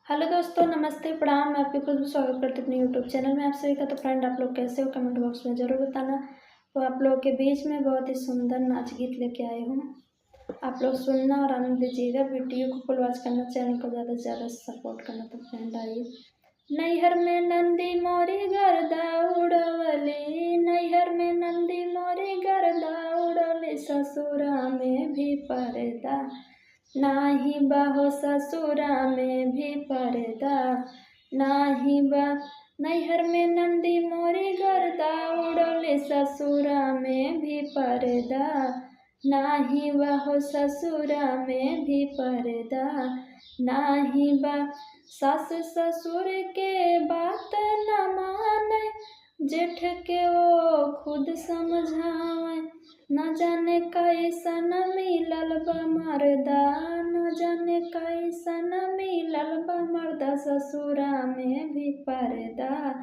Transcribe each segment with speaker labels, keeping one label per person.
Speaker 1: Hello दोस्तों, नमस्ते, प्रणाम। मैं आपके खुद स्वागत करती हूँ अपने यूट्यूब चैनल में। आप सभी का तो फ्रेंड, आप लोग कैसे हो कमेंट बॉक्स में ज़रूर बताना। तो आप लोगों के बीच में बहुत ही सुंदर नाच गीत लेके आई हूँ। आप लोग सुनना और आनंद लीजिएगा। वीडियो को फुल वॉच करना, चैनल को ज़्यादा से ज़्यादा सपोर्ट करना। तो फ्रेंड आइए। नैहर में नंदी मोरी गर्दा उड़वली, नैहर में नंदी मोरी गर्दा उड़वली, ससुरा में भी पर्दा नाही बाहो, ससुरा में भी पर्दा नाही बा। नैहर में नंदी मोरी गर्दा उड़ले, ससुरा में भी पर्दा नाही बाहो, ससुरा में भी पर्दा नाही बा। सास ससुर के बात न माने, जेठ के वो खुद समझावे, न जाने कैसन मिलल बा मर्दा, न जाने कैसन मिलल बा मर्दा, ससुरा में भी पर्दा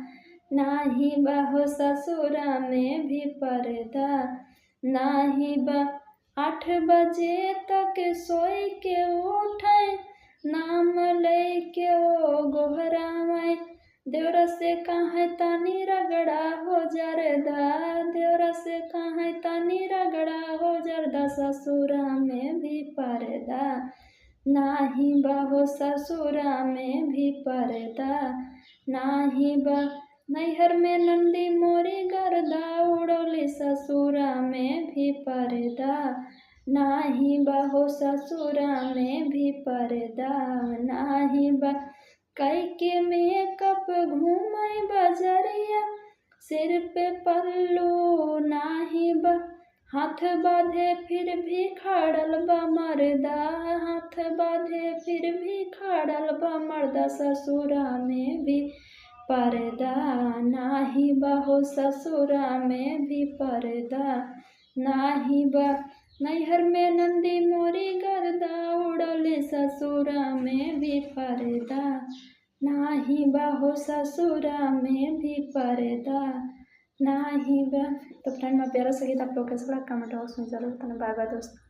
Speaker 1: नाही बाहो, ससुरा में भी पर्दा नाही बा। 8 बजे तक सोई के उठे, नाम ले के ओ गोहरावे, देवरा से काहे तानी रगड़ा हो जरदा, देवरा से काहे तानी रगड़ा हो जरदा, ससुरा में भी पर्दा नाही बाहो, ससुरा में भी पर्दा नाही बा। नैहर में नंदी मोरी गर्दा उड़ौली, ससुरा में भी पर्दा नाही बाहो, ससुरा में भी पर्दा नाही बा। कई के मेकअप घूमे बजरिया, सिर पे पल्लू नाही बा, हाथ बांधे फिर भी खड़ल बा मर्दा, हाथ बांधे फिर भी खड़ल बा मर्दा, ससुरा में भी पर्दा नाही बाहो, ससुरा में भी पर्दा नाही बा। नैहर में नंदी मोरी गर्दा उड़ले, ससुरा में भी पर्दा नाही बाहो, ससुरा में भी पर्दा नाही बा। तो फ्रेंड, मैं प्यारा सा गीत आप लोग कैसा लगा कमेंट बॉक्स में जरूर बताना। बाय बाय दोस्तों।